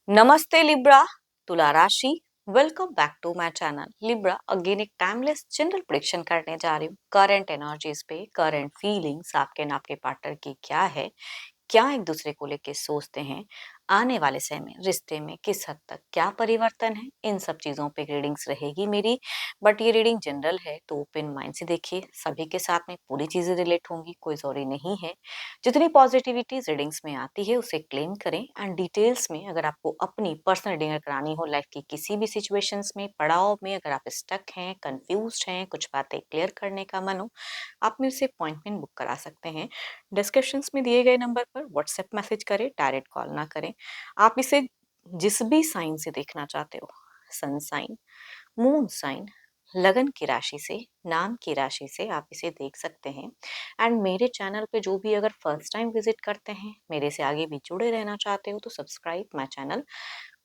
नमस्ते लिब्रा, तुला राशि। Welcome back to my channel Libra. Again एक टाइमलेस जनरल प्रेडिक्शन करने जा रही हूँ करंट एनर्जीज पे, करंट फीलिंग्स आपके न आपके पार्टनर की क्या है, क्या एक दूसरे को लेके सोचते हैं, आने वाले समय में रिश्ते में किस हद तक क्या परिवर्तन है, इन सब चीजों पे रीडिंग्स रहेगी मेरी। बट ये रीडिंग जनरल है तो ओपन माइंड से देखिए, सभी के साथ में पूरी चीजें रिलेट होंगी, कोई जरूरी नहीं है। जितनी पॉजिटिविटी रीडिंग्स में आती है उसे क्लेम करें एंड डिटेल्स में अगर आपको अपनी पर्सनल रीडिंग करानी हो लाइफ की किसी भी सिचुएशंस में, पड़ाव में, अगर आप स्टक हैं, कंफ्यूज हैं, कुछ बातें क्लियर करने का मन हो, आप मुझसे अपॉइंटमेंट बुक करा सकते हैं। डिस्क्रिप्शंस में दिए गए नंबर पर व्हाट्सएप मैसेज करें, डायरेक्ट कॉल ना करें। आप इसे जिस भी साइन से देखना चाहते हो, सन साइन, मून साइन, लगन की राशि से, नाम की राशि से आप इसे देख सकते हैं। एंड मेरे चैनल पे जो भी अगर फर्स्ट टाइम विजिट करते हैं, मेरे से आगे भी जुड़े रहना चाहते हो, तो subscribe my channel,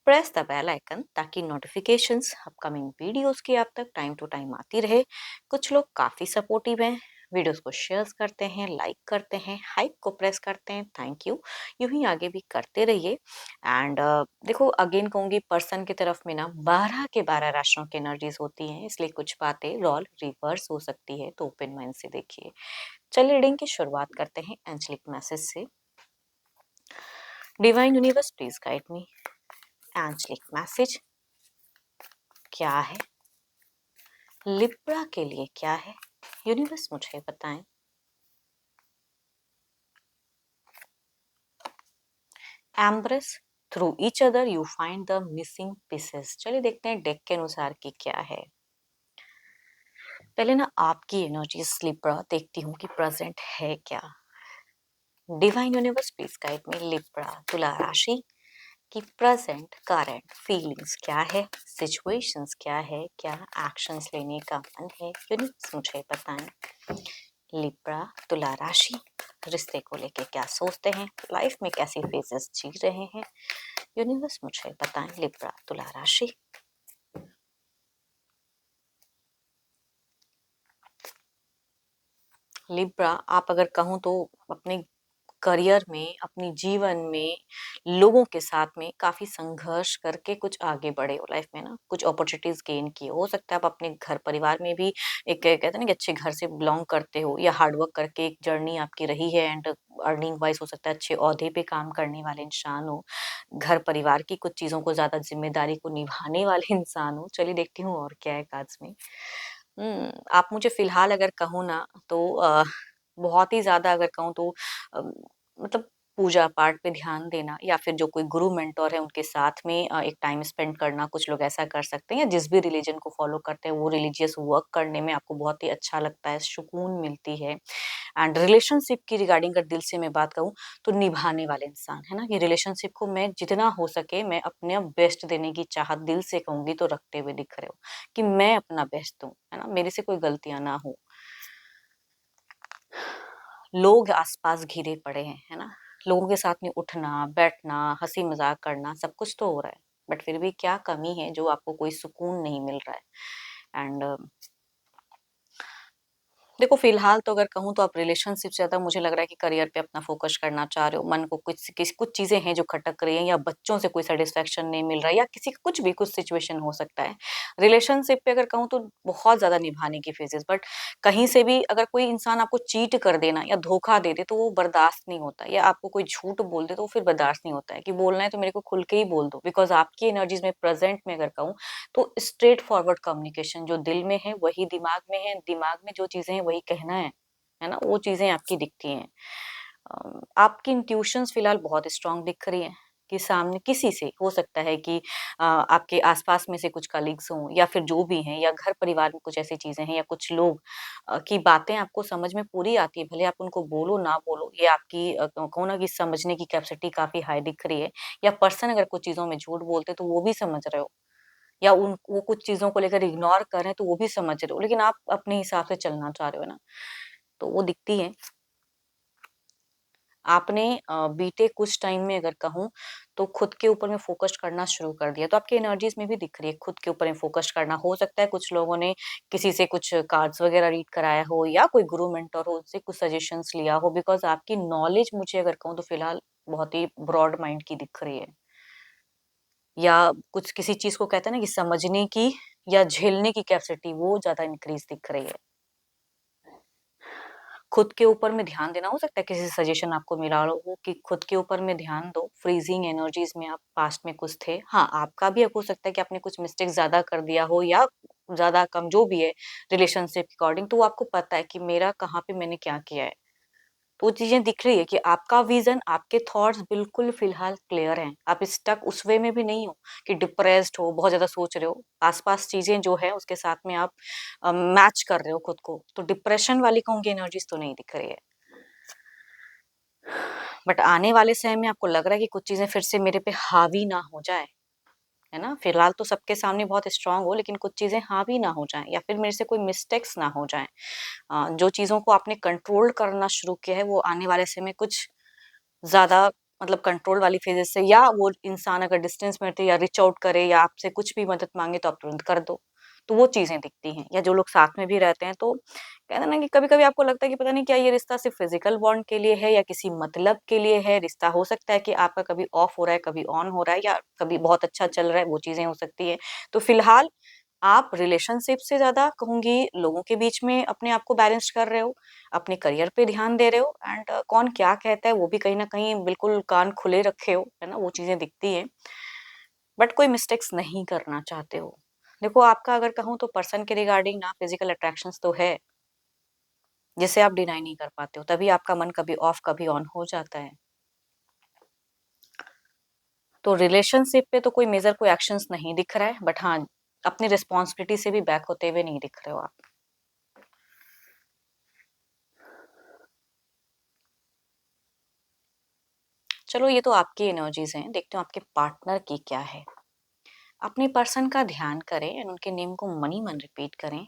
press the bell icon ताकि नोटिफिकेशंस अपकमिंग वीडियोस की आप तक टाइम टू टाइम आती रहे। कुछ लोग काफ़ी सपोर्टिव हैं, वीडियोस को शेयर करते हैं, लाइक करते हैं, हाइप को प्रेस करते हैं, थैंक यू। यूं ही आगे भी करते रहिए। एंड देखो, अगेन कहूँगी, पर्सन की तरफ में ना 12 के 12 राशियों की एनर्जीज होती हैं, इसलिए कुछ बातें रोल रिवर्स हो सकती है, तो ओपन माइंड से देखिए। चलिए रीडिंग की शुरुआत करते हैं एंजलिक मैसेज से। Divine universe please guide me. Angelic message क्या है, लिब्रा के लिए क्या है, यूनिवर्स मुझे बताएं। Embrace, through each other you find the missing pieces. चलिए देखते हैं डेक के अनुसार की क्या है। पहले ना आपकी एनर्जी लिब्रा देखती हूँ कि प्रेजेंट है क्या। Divine universe please guide me, Libra Tula राशि की प्रेजेंट करंट फीलिंग्स क्या है, सिचुएशंस क्या है, क्या एक्शंस लेने का मन है, यूनिवर्स मुझे बताएं। लिब्रा तुला राशि, रिश्ते को लेके क्या सोचते हैं, लाइफ में कैसी फेजेस जी रहे हैं, यूनिवर्स मुझे बताएं। लिब्रा तुला राशि। लिब्रा, आप अगर कहूँ तो अपने करियर में, अपनी जीवन में, लोगों के साथ में काफ़ी संघर्ष करके कुछ आगे बढ़े हो लाइफ में ना, कुछ अपॉर्चुनिटीज़ गेन किए हो सकता है। आप अपने घर परिवार में भी एक कहते हैं ना कि अच्छे घर से बिलॉन्ग करते हो, या हार्ड वर्क करके एक जर्नी आपकी रही है, एंड अर्निंग वाइज हो सकता है अच्छे ओहदे पे काम करने वाले इंसान हो, घर परिवार की कुछ चीज़ों को, ज़्यादा जिम्मेदारी को निभाने वाले इंसान हो। चलिए देखती हूँ और क्या है कार्ड्स में। आप मुझे फ़िलहाल अगर कहूँ ना तो बहुत ही ज़्यादा अगर कहूँ तो अ, मतलब पूजा-पाठ पे ध्यान देना, या फिर जो कोई गुरु मेंटर है उनके साथ में एक टाइम स्पेंड करना, कुछ लोग ऐसा कर सकते हैं, या जिस भी रिलीजन को फ़ॉलो करते हैं वो रिलीजियस वर्क करने में आपको बहुत ही अच्छा लगता है, सुकून मिलती है। एंड रिलेशनशिप की रिगार्डिंग अगर दिल से मैं बात कहूँ, तो निभाने वाले इंसान, है ना? ये रिलेशनशिप को मैं जितना हो सके मैं अपने बेस्ट देने की चाहत दिल से कहूँगी तो रखते हुए दिख रहे हो, कि मैं अपना बेस्ट दूँ, है ना? मेरे से कोई गलतियाँ ना हो। लोग आस-पास घिरे पड़े हैं, है ना? लोगों के साथ में उठना, बैठना, हँसी-मज़ाक करना, सब कुछ तो हो रहा है, बट फिर भी क्या कमी है जो आपको कोई सुकून नहीं मिल रहा है? एंड देखो, फ़िलहाल तो अगर कहूँ तो आप रिलेशनशिप से ज़्यादा मुझे लग रहा है कि करियर पे अपना फ़ोकस करना चाह रहे हो। मन को कुछ चीज़ें हैं जो खटक रही हैं, या बच्चों से कोई सैटिस्फैक्शन नहीं मिल रहा है, या किसी कुछ भी कुछ सिचुएशन हो सकता है। रिलेशनशिप पे अगर कहूँ तो बहुत ज़्यादा निभाने की फ़ेज़ेज़, बट कहीं से भी अगर कोई इंसान आपको चीट कर दे ना, या धोखा दे दे, तो वो बर्दाश्त नहीं होता, या आपको कोई झूठ बोल दे तो वो फिर बर्दाश्त नहीं होता है, कि बोलना है तो मेरे को खुल के ही बोल दो। बिकॉज़ आपकी एनर्जीज़ में प्रेज़ेंट में अगर कहूँ तो स्ट्रेट फॉरवर्ड कम्युनिकेशन, जो दिल में है वही दिमाग में है, दिमाग में जो चीज़ें हैं वही कहना है ना? वो चीज़ें आपकी दिखती हैं। आपकी इंट्यूशंस फ़िलहाल बहुत स्ट्रॉन्ग दिख रही हैं, कि सामने किसी से हो सकता है कि आपके आस-पास में से कुछ कलीग्स हों, या फिर जो भी हैं, या घर परिवार में कुछ ऐसी चीज़ें हैं, या कुछ लोग की बातें आपको समझ में पूरी आती है, भले आप उनको बोलो ना बोलो, ये आपकी कहो ना कि समझने की कैपेसिटी काफ़ी हाई दिख रही है, या पर्सन अगर कुछ चीज़ों में झूठ बोलते हैं तो वो भी समझ रहे हो, या उन वो कुछ चीज़ों को लेकर इग्नोर कर रहे हैं तो वो भी समझ रहे हो, लेकिन आप अपने हिसाब से चलना चाह रहे हो ना, तो वो दिखती है। आपने बीते कुछ टाइम में अगर कहूँ तो खुद के ऊपर में फ़ोकस करना शुरू कर दिया, तो आपकी एनर्जीज़ में भी दिख रही है खुद के ऊपर में फ़ोकस करना। हो सकता है कुछ लोगों ने किसी से कुछ कार्ड्स वग़ैरह रीड कराया हो, या कोई गुरु मेंटर हो, उससे कुछ सजेशंस लिया हो, बिकॉज़ आपकी नॉलेज मुझे अगर कहूँ तो फ़िलहाल बहुत ही ब्रॉड माइंड की दिख रही है। या कुछ किसी चीज को कहते हैं ना कि समझने की या झेलने की कैपेसिटी वो ज्यादा इंक्रीज दिख रही है। खुद के ऊपर में ध्यान देना, हो सकता है किसी सजेशन आपको मिला हो कि खुद के ऊपर में ध्यान दो। फ्रीजिंग एनर्जीज में आप पास्ट में कुछ थे, हाँ आपका भी हो सकता है कि आपने कुछ मिस्टेक ज्यादा कर दिया हो या ज्यादा कम, जो भी है रिलेशनशिप अकॉर्डिंग, तो वो आपको पता है कि मेरा कहाँ पे मैंने क्या किया है। तो वो चीजें दिख रही है कि आपका विजन, आपके थॉट्स बिल्कुल फिलहाल क्लियर हैं। आप स्टक उस वे में भी नहीं हो कि डिप्रेस्ड हो, बहुत ज्यादा सोच रहे हो। आसपास चीजें जो है उसके साथ में आप मैच कर रहे हो खुद को, तो डिप्रेशन वाली कहूंगी एनर्जीज तो नहीं दिख रही है। बट आने वाले समय में आपको लग रहा है कि कुछ चीजें फिर से मेरे पे हावी ना हो जाए, है ना। फिलहाल तो सबके सामने बहुत स्ट्रांग हो, लेकिन कुछ चीजें हावी ना हो जाएं या फिर मेरे से कोई मिस्टेक्स ना हो जाएं। जो चीजों को आपने कंट्रोल करना शुरू किया है वो आने वाले समय में कुछ ज्यादा मतलब कंट्रोल वाली फेजेस से, या वो इंसान अगर डिस्टेंस में रहते या रिच आउट करे या आपसे कुछ भी मदद मांगे तो आप तुरंत कर दो, तो वो चीजें दिखती हैं। या जो लोग साथ में भी रहते हैं, तो कहते हैं ना कि कभी कभी आपको लगता है कि पता नहीं क्या ये रिश्ता सिर्फ फिजिकल बॉन्ड के लिए है या किसी मतलब के लिए है। रिश्ता हो सकता है कि आपका कभी ऑफ हो रहा है, कभी ऑन हो रहा है, या कभी बहुत अच्छा चल रहा है, वो चीजें हो सकती है। तो फिलहाल आप रिलेशनशिप से ज्यादा कहूंगी लोगों के बीच में अपने आप को बैलेंस कर रहे हो, अपने करियर पे ध्यान दे रहे हो, एंड कौन क्या कहता है वो भी कहीं ना कहीं बिल्कुल कान खुले रखे हो, है ना, वो चीजें दिखती हैं। बट कोई मिस्टेक्स नहीं करना चाहते हो। देखो आपका अगर कहूँ तो पर्सन के रिगार्डिंग ना फिजिकल अट्रैक्शंस तो है, जिसे आप डिनाई नहीं कर पाते हो, तभी आपका मन कभी ऑफ कभी ऑन हो जाता है। तो रिलेशनशिप पे तो कोई मेजर कोई एक्शंस नहीं दिख रहा है, बट हाँ अपनी रिस्पॉन्सिबिलिटी से भी बैक होते हुए नहीं दिख रहे हो आप। चलो ये तो आपकी एनर्जीज हैं, देखते हो आपके पार्टनर की क्या है। अपने पर्सन का ध्यान करें एंड उनके नेम को मनी मन रिपीट करें।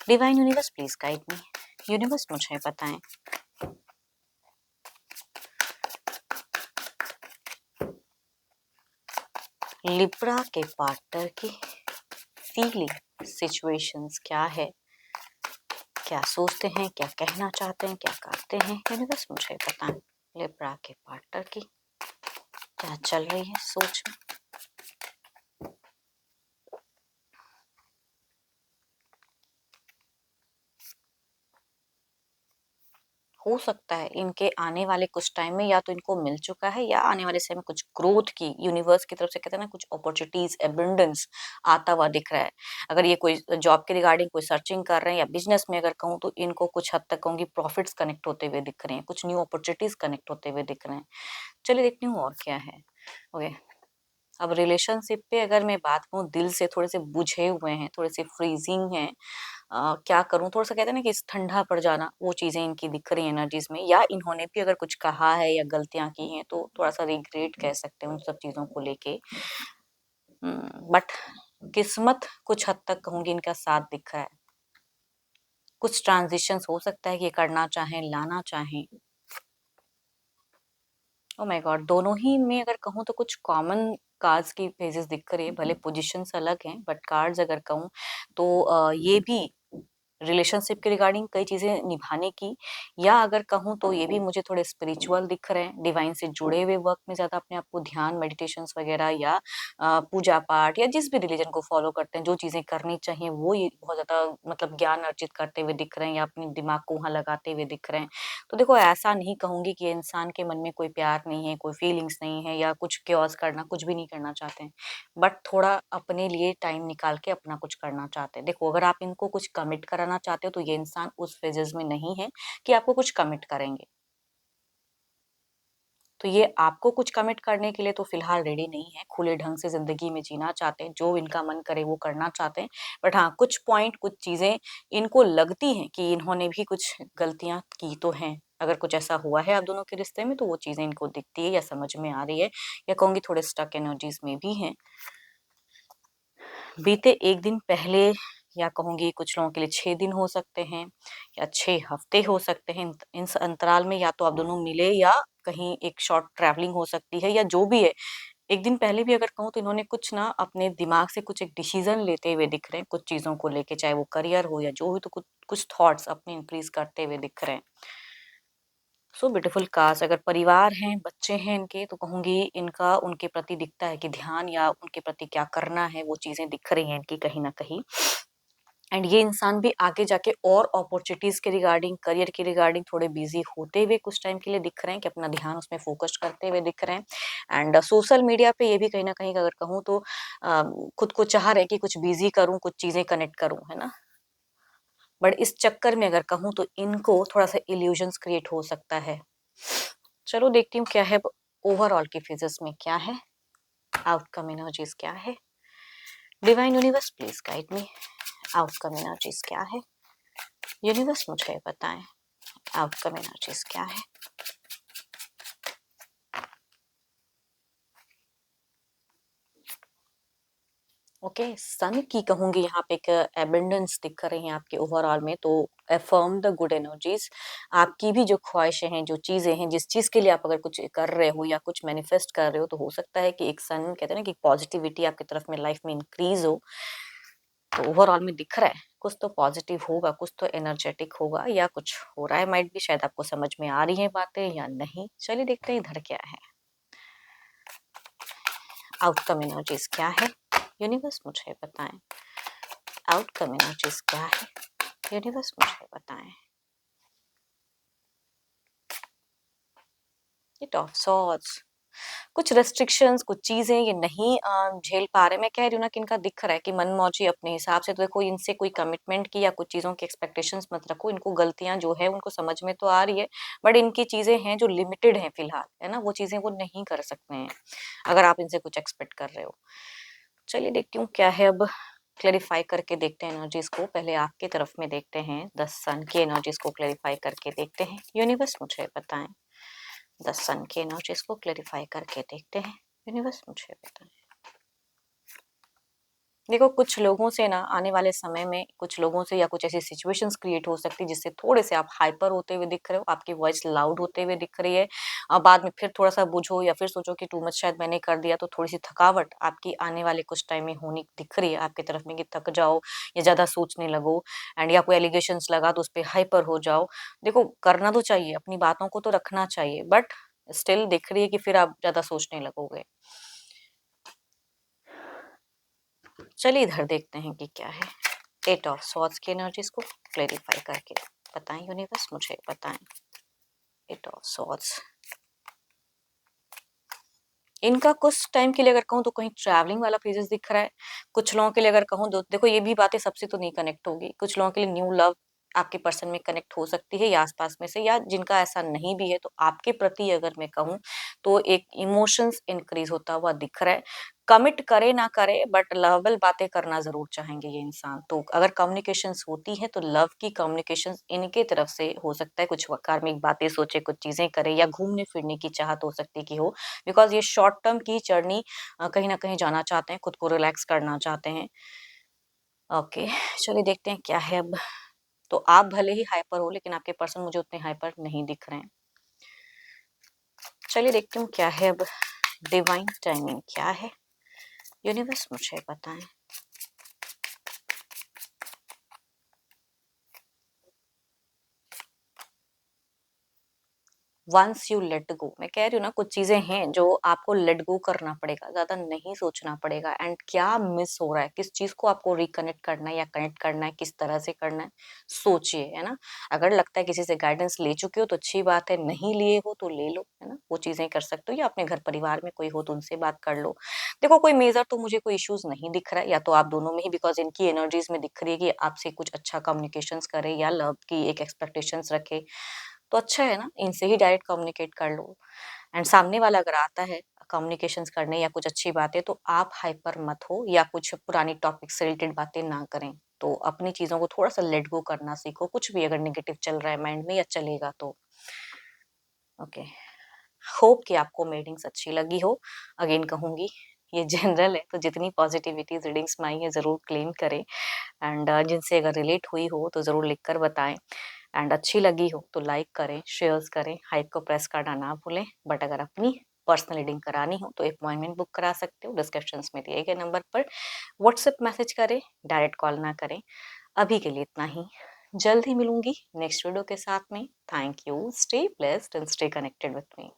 Divine universe please guide me. Universe मुझे बताएं लिब्रा के पार्टनर की फीलिंग सिचुएशंस क्या है, क्या सोचते हैं, क्या कहना चाहते हैं, क्या करते हैं। यूनिवर्स मुझे बताएं लिब्रा के पार्टनर की क्या चल रही है सोच में। हो सकता है इनके आने वाले कुछ टाइम में या तो इनको मिल चुका है या आने वाले समय में कुछ ग्रोथ की यूनिवर्स की तरफ से कहते हैं ना कुछ अपॉर्चुनिटीज एबंडेंस आता हुआ दिख रहा है। अगर ये कोई जॉब के रिगार्डिंग कोई सर्चिंग कर रहे हैं या बिजनेस में अगर कहूँ तो इनको कुछ हद तक कहूंगी प्रॉफिट्स कनेक्ट होते हुए दिख रहे हैं, कुछ न्यू अपॉर्चुनिटीज कनेक्ट होते हुए दिख रहे हैं। चलिए देखती हूँ और क्या है। ओके, अब रिलेशनशिप पे अगर मैं बात करूँ, दिल से थोड़े से बुझे हुए हैं, थोड़े से फ्रीजिंग हैं। क्या करूँ, थोड़ा सा कहते हैं ना कि इस ठंडा पड़ जाना, वो चीजें इनकी दिख रही है एनर्जीज में। या इन्होंने भी अगर कुछ कहा है या गलतियां की हैं तो थोड़ा सा रिग्रेट कह सकते हैं उन सब चीजों को लेके। बट किस्मत कुछ हद तक कहूंगी इनका साथ दिख रहा है। कुछ ट्रांजिशंस हो सकता है कि ये करना चाहें, लाना चाहें। ओ माय गॉड, दोनों ही में अगर कहूँ तो कुछ कॉमन कार्ड्स की पेजेस दिख रही है, भले पोजीशंस अलग हैं बट कार्ड्स अगर कहूँ तो ये भी रिलेशनशिप के रिगार्डिंग कई चीजें निभाने की, या अगर कहूँ तो ये भी मुझे थोड़े स्पिरिचुअल दिख रहे हैं, डिवाइन से जुड़े हुए वर्क में ज्यादा अपने आप को ध्यान मेडिटेशंस वगैरह या पूजा पाठ या जिस भी रिलीजन को फॉलो करते हैं जो चीजें करनी चाहिए वो ये बहुत ज्यादा मतलब ज्ञान अर्जित करते हुए दिख रहे हैं या अपने दिमाग को वहां लगाते हुए दिख रहे हैं। तो देखो ऐसा नहीं कहूंगी कि इंसान के मन में कोई प्यार नहीं है, कोई फीलिंग्स नहीं है या कुछ क्योस करना, कुछ भी नहीं करना चाहते हैं। बट थोड़ा अपने लिए टाइम निकाल के अपना कुछ करना चाहते हैं। देखो अगर आप इनको कुछ कमिट कराना चाहते हो तो ये इंसान उस फेजेस में नहीं है कि आपको कुछ कमिट करेंगे। तो ये आपको कुछ कमिट करने के लिए तो फिलहाल रेडी नहीं है, खुले ढंग से जिंदगी में जीना चाहते हैं, जो इनका मन करे वो करना चाहते हैं। बट हाँ कुछ पॉइंट, कुछ चीजें इनको लगती हैं कि इन्होंने भी कुछ गलतियां की तो हैं। अगर कुछ ऐसा हुआ है आप दोनों के रिश्ते में तो वो चीजें इनको दिखती है या समझ में आ रही है, या कहूंगी थोड़े स्टक एनर्जीज में भी हैं। बीते एक दिन पहले, या कहूंगी कुछ लोगों के लिए 6 दिन हो सकते हैं या 6 हफ्ते हो सकते हैं। इन अंतराल में या तो आप दोनों मिले या कहीं एक शॉर्ट ट्रैवलिंग हो सकती है या जो भी है। एक दिन पहले भी अगर कहूँ तो इन्होंने कुछ ना अपने दिमाग से कुछ एक डिसीजन लेते हुए दिख रहे हैं कुछ चीजों को लेके, चाहे वो करियर हो या जो हो, तो कुछ कुछ थॉट्स अपने इंक्रीज करते हुए दिख रहे हैं। सो ब्यूटीफुल कास्ट, अगर परिवार हैं, बच्चे हैं इनके, तो कहूँगी इनका उनके प्रति दिखता है कि ध्यान या उनके प्रति क्या करना है वो चीज़ें दिख रही हैं इनकी कहीं न कहीं। एंड ये इंसान भी आगे जाके और अपॉर्चुनिटीज़ के रिगार्डिंग, करियर के रिगार्डिंग थोड़े बिज़ी होते हुए कुछ टाइम के लिए दिख रहे हैं कि अपना ध्यान उसमें फ़ोकस करते हुए दिख रहे हैं। एंड सोशल मीडिया पे ये भी कहीं न कहीं अगर कहूँ तो अ, खुद को चाह रहे हैं कि कुछ बिज़ी करूँ, कुछ चीज़ें कनेक्ट करूँ, है ना? बट इस चक्कर में अगर कहूँ तो इनको थोड़ा-सा इल्यूजन्स क्रिएट हो सकता है। चलो देखती हूँ क्या है अब ओवरऑल के फेजेस में क्या है, आउटकम एनर्जीज़ क्या है? Divine universe please guide me, outcome energies क्या है? यूनिवर्स मुझे बताएँ, आउटकम एनर्जीज़ क्या है? ओके, सन की कहूँगी यहाँ पे एक एबंडेंस दिख रही है आपके ओवरऑल में, तो अफर्म द गुड एनर्जीज़। आपकी भी जो ख्वाहिशें हैं, जो चीज़ें हैं, जिस चीज़ के लिए आप अगर कुछ कर रहे हो या कुछ मैनिफेस्ट कर रहे हो, तो हो सकता है कि एक सन कहते हैं ना कि पॉजिटिविटी आपकी तरफ में लाइफ में इंक्रीज़ हो। तो ओवरऑल में दिख रहा है, कुछ तो पॉजिटिव होगा, कुछ तो एनर्जेटिक होगा या कुछ हो रहा है, माइट बी शायद आपको समझ में आ रही हैं बातें या नहीं। चलिए देखते हैं इधर क्या है। आउटकम एनर्जीज़ क्या है? यूनिवर्स मुझे बताएँ। आउटकम एनर्जीज़ क्या है? यूनिवर्स मुझे बताएँ। एट ऑफ सॉर्ड्स, कुछ रेस्ट्रिक्शंस, कुछ चीज़ें ये नहीं झेल पा रहे। मैं कह रही हूँ ना कि इनका दिख रहा है कि मनमौजी अपने हिसाब से, तो देखो इनसे कोई कमिटमेंट की या कुछ चीज़ों की एक्सपेक्टेशंस मत रखो। इनको गलतियाँ जो है उनको समझ में तो आ रही है, बट इनकी चीज़ें हैं जो लिमिटेड हैं फिलहाल, है ना? वो चीज़ें वो नहीं कर सकते हैं, अगर आप इनसे कुछ एक्सपेक्ट कर रहे हो। चलिए देखती हूँ क्या है अब, क्लैरिफाई करके देखते हैं एनर्जीज़ को। पहले आपकी तरफ में देखते हैं, द सन की एनर्जीज़ को क्लैरिफाई करके देखते हैं। यूनिवर्स मुझे बताएँ, द सन की एनर्जीज़ को क्लैरिफाई करके देखते हैं। यूनिवर्स मुझे बताएँ। देखो कुछ लोगों से ना आने वाले समय में कुछ लोगों से या कुछ ऐसी सिचुएशंस क्रिएट हो सकती है जिससे थोड़े से आप हाइपर होते हुए दिख रहे हो, आपकी वॉइस लाउड होते हुए दिख रही है। बाद में फिर थोड़ा-सा बुझो या फिर सोचो कि टू मच शायद मैंने कर दिया, तो थोड़ी-सी थकावट आपकी आने वाले कुछ टाइम में होनी दिख रही है आपकी तरफ में कि थक जाओ या ज़्यादा सोचने लगो एंड या कोई एलिगेशंस लगा तो उसपे हाइपर हो जाओ। देखो करना तो चाहिए, अपनी बातों को तो रखना चाहिए, बट स्टिल दिख रही है कि फिर आप ज़्यादा सोचने लगोगे। चलिए इधर देखते हैं कि क्या है। एट ऑफ सॉर्ड्स की एनर्जीज को क्लेरिफाई करके बताएं यूनिवर्स मुझे बताएं। एट ऑफ सॉर्ड्स, इनका कुछ टाइम के लिए अगर कहूँ तो कहीं ट्रैवलिंग वाला फेजेस दिख रहा है। कुछ लोगों के लिए अगर कहूँ तो देखो ये भी बातें सबसे तो नहीं कनेक्ट होगी। कुछ लोगों के लिए न्यू लव आपके पर्सन में कनेक्ट हो सकती है या आसपास में से, या जिनका ऐसा नहीं भी है तो आपके प्रति अगर मैं कहूँ तो एक इमोशंस इंक्रीज होता हुआ दिख रहा है। कमिट करे ना करे बट लवेबल बातें करना जरूर चाहेंगे ये इंसान। तो अगर कम्युनिकेशंस होती है तो लव की कम्युनिकेशंस इनके तरफ से हो सकता है, कुछ कार्मिक बातें सोचे, कुछ चीजें करे या घूमने फिरने की चाहत हो सकती है कि हो, बिकॉज़ ये शॉर्ट टर्म की जर्नी कहीं न कहीं जाना चाहते हैं, खुद को रिलैक्स करना चाहते हैं। ओके, चलिए देखते हैं क्या है अब। तो आप भले ही हाइपर हो लेकिन आपके पर्सन मुझे उतने हाइपर नहीं दिख रहे हैं। चलिए देखती हूँ क्या है अब, डिवाइन टाइमिंग क्या है? यूनिवर्स मुझे बताएँ। वंस यू लेट गो, मैं कह रही हूँ ना कुछ चीजें हैं जो आपको लेट गो करना पड़ेगा, ज्यादा नहीं सोचना पड़ेगा। एंड क्या मिस हो रहा है, किस चीज को आपको रिकनेक्ट करना है या कनेक्ट करना है, किस तरह से करना है, सोचिए, है ना? अगर लगता है किसी से गाइडेंस ले चुके हो तो अच्छी बात है, नहीं लिए हो तो ले लो, है ना? वो चीजें कर सकते हो, या अपने घर परिवार में कोई हो तो उनसे बात कर लो। देखो कोई मेजर तो मुझे कोई इश्यूज नहीं दिख रहा है, या तो आप दोनों में ही, बिकॉज इनकी एनर्जीज में दिख रही है कि आपसे कुछ अच्छा कम्युनिकेशंस करे या लव की एक एक्सपेक्टेशंस रखे, तो अच्छा है ना, इनसे ही डायरेक्ट कम्युनिकेट कर लो। एंड सामने वाला अगर आता है कम्युनिकेशंस करने या कुछ अच्छी बातें, तो आप हाइपर मत हो या कुछ पुरानी टॉपिक से रिलेटेड बातें ना करें। तो अपनी चीजों को थोड़ा सा लेट गो करना सीखो, कुछ भी अगर नेगेटिव चल रहा है माइंड में या चलेगा तो। ओके, होप कि आपको रीडिंग्स अच्छी लगी हो। अगेन कहूंगी ये जनरल है, तो जितनी पॉजिटिविटी रीडिंग्स में आई है जरूर क्लेम करें। एंड जिनसे अगर रिलेट हुई हो तो ज़रूर लिखकर बताएँ। एंड अच्छी लगी हो तो लाइक करें, शेयर्स करें, हाइप को प्रेस करना ना भूलें। बट अगर अपनी पर्सनल रीडिंग करानी हो तो अपॉइंटमेंट बुक करा सकते हो, डिस्क्रिप्शंस में दिए गए नंबर पर व्हाट्सएप मैसेज करें, डायरेक्ट कॉल ना करें। अभी के लिए इतना ही। जल्द ही मिलूंगी नेक्स्ट वीडियो के साथ में। Thank you, stay blessed and stay connected with me.